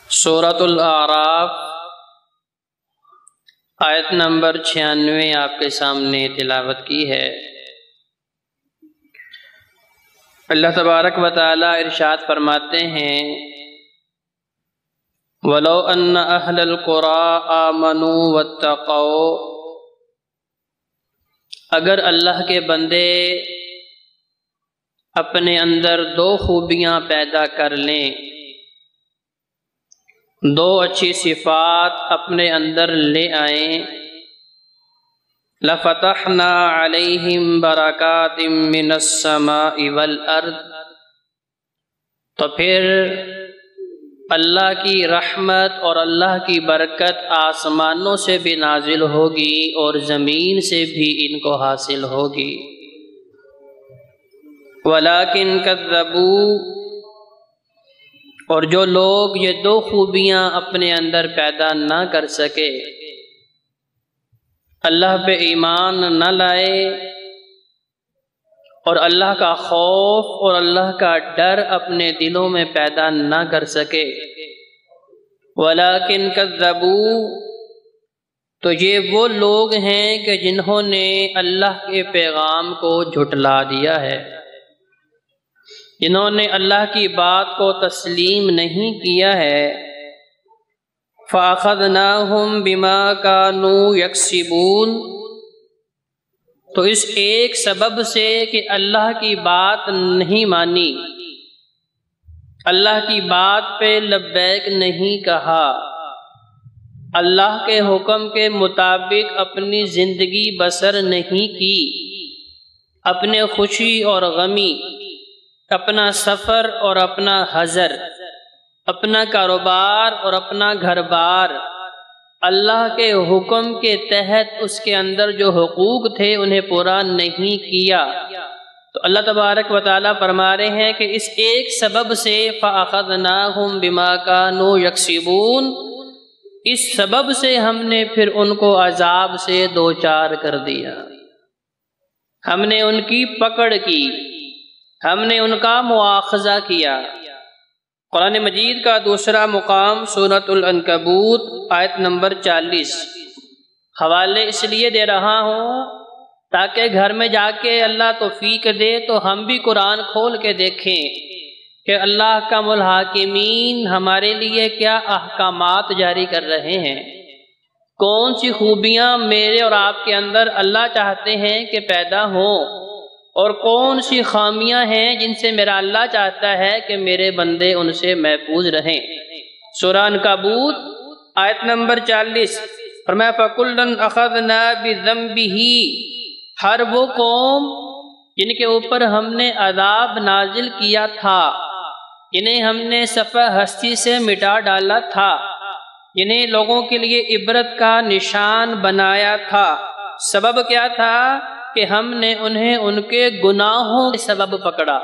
سورۃ الاعراف آیت نمبر 96 آپ کے سامنے تلاوت کی ہے۔ اللہ تبارک و تعالی ارشاد فرماتے ہیں وَلَوْ أَنَّ أَهْلَ الْقُرَىٰ آمَنُوا وَاتَّقَوْا، اگر اللہ کے بندے اپنے اندر دو خوبیاں پیدا کر لیں، دو اچھی صفات اپنے اندر لے آئیں، لَفَتَحْنَا عَلَيْهِمْ بَرَكَاتٍ مِّنَ السَّمَاءِ وَالْأَرْضِ، تو پھر اللہ کی رحمت اور اللہ کی برکت آسمانوں سے بھی نازل ہوگی اور زمین سے بھی ان کو حاصل ہوگی۔ وَلَٰكِن كَذَّبُوا، اور جو لوگ یہ دو خوبیاں اپنے اندر پیدا نہ کر سکے، اللہ پہ ایمان نہ لائے اور اللہ کا خوف اور اللہ کا ڈر اپنے دلوں میں پیدا نہ کر سکے، وَلَٰكِن كَذَّبُوا، تو یہ وہ لوگ ہیں کہ جنہوں نے اللہ کے پیغام کو جھٹلا دیا ہے، جنہوں نے اللہ کی بات کو تسلیم نہیں کیا ہے۔ فَأَخَذْنَاهُمْ بِمَا كَانُوا يَكْسِبُونَ، تو اس ایک سبب سے کہ اللہ کی بات نہیں مانی، اللہ کی بات پہ لبیک نہیں کہا، اللہ کے حکم کے مطابق اپنی زندگی بسر نہیں کی، اپنے خوشی اور غمی، اپنا سفر اور اپنا حضر، اپنا کاروبار اور اپنا گھر بار، اللہ کے حکم کے تحت اس کے اندر جو حقوق تھے انہیں پورا نہیں کیا، تو اللہ تبارک و تعالیٰ فرما رہے ہیں کہ اس ایک سبب سے فَأَخَذْنَاهُمْ بِمَا كَانُوا يَكْسِبُونَ، اس سبب سے ہم نے پھر ان کو عذاب سے دوچار کر دیا، ہم نے ان کی پکڑ کی، ہم نے ان کا مواخذہ کیا۔ قرآن مجید کا دوسرا مقام سورۃ العنکبوت آیت نمبر 40، حوالے اس لیے دے رہا ہوں تاکہ گھر میں جا کے اللہ توفیق دے تو ہم بھی قرآن کھول کے دیکھیں کہ اللہ کا الحاکمین ہمارے لیے کیا احکامات جاری کر رہے ہیں، کون سی خوبیاں میرے اور آپ کے اندر اللہ چاہتے ہیں کہ پیدا ہوں، اور کون سی خامیاں ہیں جن سے میرا اللہ چاہتا ہے کہ میرے بندے ان سے محفوظ رہیں۔ سورہ عنکبوت آیت نمبر 40 فرمایا فَكُلًّا أَخَذْنَا بِذَنبِهِ، ہر وہ قوم جن کے اوپر ہم نے عذاب نازل کیا تھا، جنہیں ہم نے صفحہ ہستی سے مٹا ڈالا تھا، جنہیں لوگوں کے لیے عبرت کا نشان بنایا تھا، سبب کیا تھا کہ ہم نے انہیں ان کے گناہوں کے سبب پکڑا۔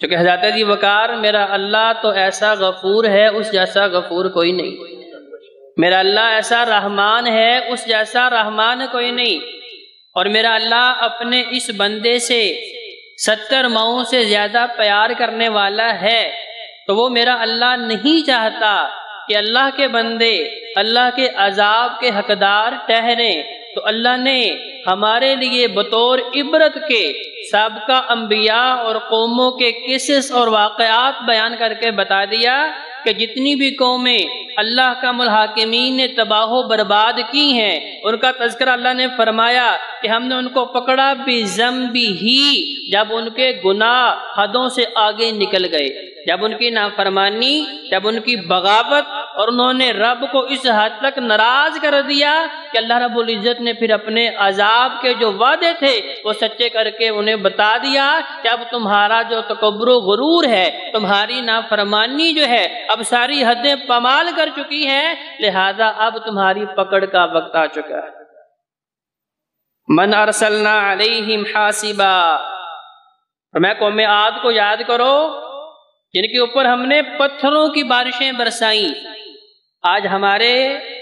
چونکہ حضرت علی وقار میرا اللہ تو ایسا غفور ہے اس جیسا غفور کوئی نہیں، میرا اللہ ایسا رحمان ہے اس جیسا رحمان کوئی نہیں، اور میرا اللہ اپنے اس بندے سے 70 ماؤں سے زیادہ پیار کرنے والا ہے، تو وہ میرا اللہ نہیں چاہتا کہ اللہ کے بندے اللہ کے عذاب کے حقدار ٹھہریں، تو اللہ نے ہمارے لیے بطور عبرت کے سابقہ انبیاء اور قوموں کے قصص اور واقعات بیان کر کے بتا دیا کہ جتنی بھی قومیں اللہ کا الحاکمین نے تباہ و برباد کی ہیں ان کا تذکرہ اللہ نے فرمایا کہ ہم نے ان کو پکڑا بِذَنبِهِ، جب ان کے گناہ حدوں سے آگے نکل گئے، جب ان کی نافرمانی، جب ان کی بغاوت، اور انہوں نے رب کو اس حد تک ناراض کر دیا کہ اللہ رب العزت نے پھر اپنے عذاب کے جو وعدے تھے وہ سچے کر کے انہیں بتا دیا کہ اب تمہارا جو تکبر و غرور ہے، تمہاری نافرمانی جو ہے اب ساری حدیں پامال کر چکی ہے، لہذا اب تمہاری پکڑ کا وقت آ چکا ہے۔ من ارسلنا علیہم حاسبا، میں قوم عاد کو یاد کرو جن کے اوپر ہم نے پتھروں کی بارشیں برسائیں۔ آج ہمارے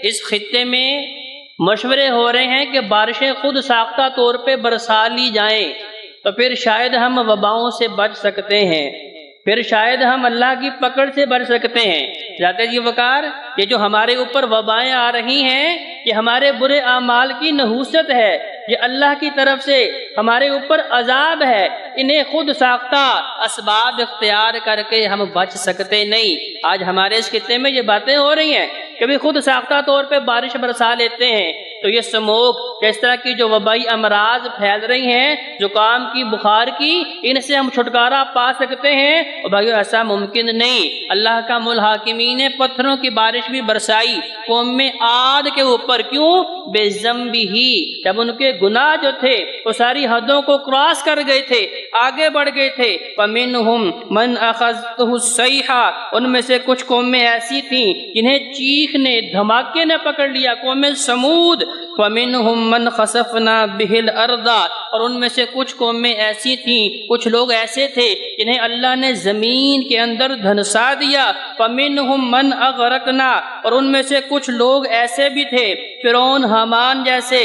اس خطے میں مشورے ہو رہے ہیں کہ بارشیں خود ساختہ طور پہ برسا لی جائیں تو پھر شاید ہم وباؤں سے بچ سکتے ہیں، پھر شاید ہم اللہ کی پکڑ سے بچ سکتے ہیں۔ جاتے جی وقار، یہ جو ہمارے اوپر وبائیں آ رہی ہیں یہ ہمارے برے اعمال کی نحوست ہے، یہ اللہ کی طرف سے ہمارے اوپر عذاب ہے، انہیں خود ساختہ اسباب اختیار کر کے ہم بچ سکتے نہیں۔ آج ہمارے اس خطے میں یہ باتیں ہو رہی ہیں، کبھی خود ساختہ طور پہ بارش برسا لیتے ہیں تو یہ سموک، اس طرح کی جو وبائی امراض پھیل رہی ہیں، زکام کی، بخار کی، ان سے ہم چھٹکارا پا سکتے ہیں؟ اور بھائیو ایسا ممکن نہیں۔ اللہ کا الحاکمین نے پتھروں کی بارش بھی برسائی قوم عاد کے اوپر، کیوں؟ بے ذنبہ، جب ان کے گناہ جو تھے وہ ساری حدوں کو کراس کر گئے تھے، آگے بڑھ گئے تھے۔ وَمِنْهُمْ مَنْ أَخَذْتُهُ الصَّيْحَةُ، ان میں سے کچھ قومیں ایسی تھیں جنہیں چیخ نے، دھماکے نے پکڑ لیا، قوم سمود۔ وَمِنْهُمْ مَنْ خَسَفْنَا بِهِ الْأَرْضَ، اور ان میں سے کچھ قومیں ایسی تھیں، کچھ لوگ ایسے تھے جنہیں اللہ نے زمین کے اندر دھنسا دیا۔ وَمِنْهُمْ مَنْ أَغْرَقْنَا، اور ان میں سے کچھ لوگ ایسے بھی تھے فرعون، حامان جیسے،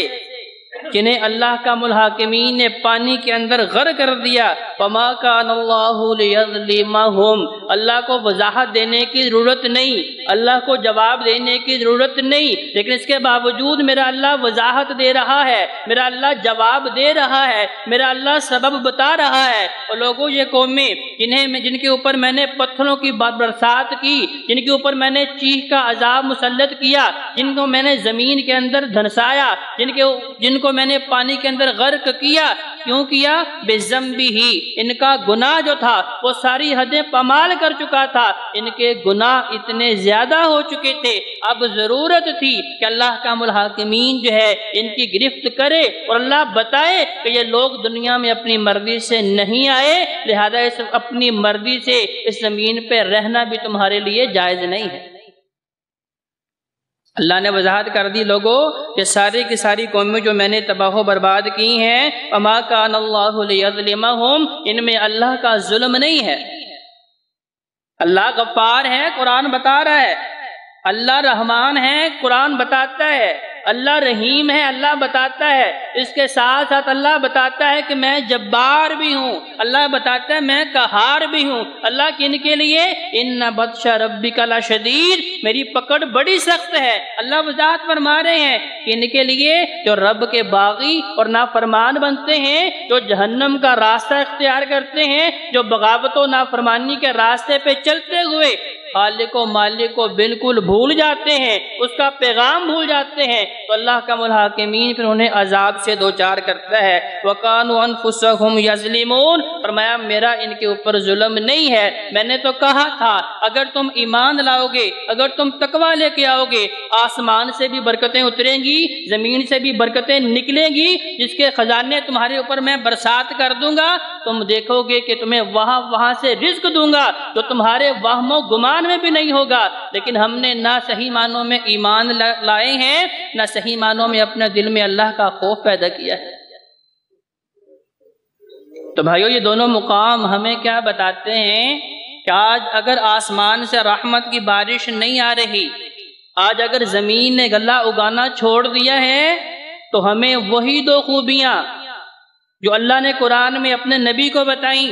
جنہیں اللہ کا الحاکمین نے پانی کے اندر غرق کر دیا۔ وَمَا كَانَ اللَّهُ لِيَظْلِمَهُمْ، اللہ کو وضاحت دینے کی ضرورت نہیں، اللہ کو جواب دینے کی ضرورت نہیں، لیکن اس کے باوجود میرا اللہ وضاحت دے رہا ہے، میرا اللہ جواب دے رہا ہے، میرا اللہ سبب بتا رہا ہے۔ اور لوگوں، یہ قومیں جن کے اوپر میں نے پتھروں کی برسات کی، جن کے اوپر میں نے چیخ کا عذاب مسلط کیا، جن کو میں نے زمین کے اندر دھنسایا، جن کو میں نے پانی کے اندر غرق کیا، کیوں کیا؟ بے ذنبہ، ان کا گناہ جو تھا وہ ساری حدیں پامال کر چکا تھا، ان کے گناہ اتنے زیادہ ہو چکے تھے، اب ضرورت تھی کہ اللہ کا الحاکمین جو ہے ان کی گرفت کرے اور اللہ بتائے کہ یہ لوگ دنیا میں اپنی مرضی سے نہیں آئے، لہذا اپنی مرضی سے اس زمین پہ رہنا بھی تمہارے لیے جائز نہیں ہے۔ اللہ نے وضاحت کر دی لوگوں کہ ساری کی ساری قومیں جو میں نے تباہ و برباد کی ہیں، وَمَا كَانَ اللَّهُ لِيَظْلِمَهُمْ، ان میں اللہ کا ظلم نہیں ہے۔ اللہ غفار ہے، قرآن بتا رہا ہے، اللہ رحمان ہے، قرآن بتاتا ہے، اللہ رحیم ہے، اللہ بتاتا ہے، اس کے ساتھ ساتھ اللہ بتاتا ہے کہ میں جبار بھی ہوں، اللہ بتاتا ہے میں قہار بھی ہوں۔ اللہ کن کے لیے؟ اِنَّ بَطْشَ رَبِّكَ لَشَدِيدٌ، میری پکڑ بڑی سخت ہے۔ اللہ وضاحت فرما رہے ہیں کن کے لیے؟ جو رب کے باغی اور نافرمان بنتے ہیں، جو جہنم کا راستہ اختیار کرتے ہیں، جو بغاوت و نافرمانی کے راستے پہ چلتے ہوئے خالق و مالک کو بالکل بھول جاتے ہیں، اس کا پیغام بھول جاتے ہیں، تو اللہ کا الحاکمین پھر انہیں عذاب سے دوچار کرتا ہے۔ وَقَانُوا أَنفُسَهُمْ يَظْلِمُونَ، فرمایا میرا ان کے اوپر ظلم نہیں ہے، میں نے تو کہا تھا اگر تم ایمان لاؤ گے، اگر تم تقوی لے کے آؤ گے، آسمان سے بھی برکتیں اتریں گی، زمین سے بھی برکتیں نکلیں گی، جس کے خزانے تمہارے اوپر میں برسات کر دوں گا، تم دیکھو گے کہ تمہیں وہاں سے رزق دوں گا جو تمہارے وہم و گمان میں بھی نہیں ہوگا۔ لیکن ہم نے نہ صحیح معنوں میں ایمان لائے ہیں، نہ صحیح معنوں میں اپنے دل میں اللہ کا خوف پیدا کیا ہے۔ تو بھائیو، یہ دونوں مقام ہمیں کیا بتاتے ہیں کہ آج اگر آسمان سے رحمت کی بارش نہیں آ رہی، آج اگر زمین نے غلہ اگانا چھوڑ دیا ہے، تو ہمیں وہی دو خوبیاں جو اللہ نے قرآن میں اپنے نبی کو بتائیں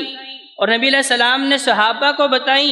اور نبی علیہ السلام نے صحابہ کو بتائیں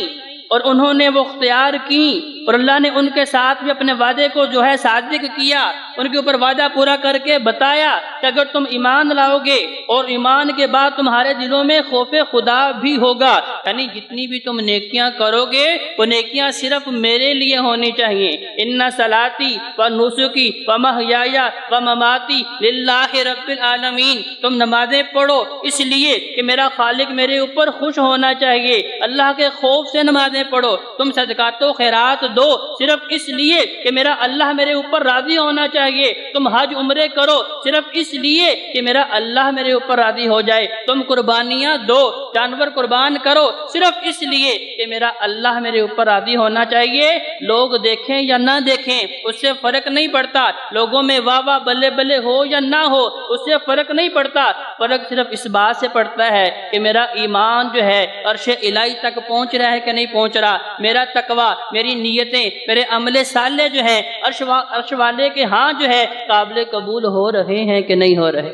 اور انہوں نے وہ اختیار کی، اور اللہ نے ان کے ساتھ بھی اپنے وعدے کو جو ہے صادق کیا، ان کے اوپر وعدہ پورا کر کے بتایا کہ اگر تم ایمان لاؤ گے اور ایمان کے بعد تمہارے دلوں میں خوف خدا بھی ہوگا، یعنی جتنی بھی تم نیکیاں کرو گے وہ نیکیاں صرف میرے لیے ہونی چاہیے۔ ان صلاتی و نسکی و محیای و مماتی للہ رب العالمین، تم نمازیں پڑھو اس لیے کہ میرا خالق میرے اوپر خوش ہونا چاہیے، اللہ کے خوف سے نمازیں پڑھو، تم صدقات و خیرات دو صرف اس لیے کہ میرا اللہ میرے اوپر راضی ہونا چاہیے، تم حج عمرے کرو صرف اس لیے کہ میرا اللہ میرے اوپر راضی ہو جائے، تم قربانیاں دو، جانور قربان کرو صرف اس لیے کہ میرا اللہ میرے اوپر راضی ہونا چاہیے۔ لوگ دیکھیں یا نہ دیکھیں اس سے فرق نہیں پڑتا، لوگوں میں واہ واہ بلے بلے ہو یا نہ ہو اس سے فرق نہیں پڑتا، فرق صرف اس بات سے پڑتا ہے کہ میرا ایمان جو ہے عرش الہی تک پہنچ رہا ہے کہ نہیں پہنچ رہا، میرا تقوی، میری نیتیں، میرے عمل صالح جو ہیں عرش والے کے ہاں جو ہے قابل قبول ہو رہے ہیں کہ نہیں ہو رہے۔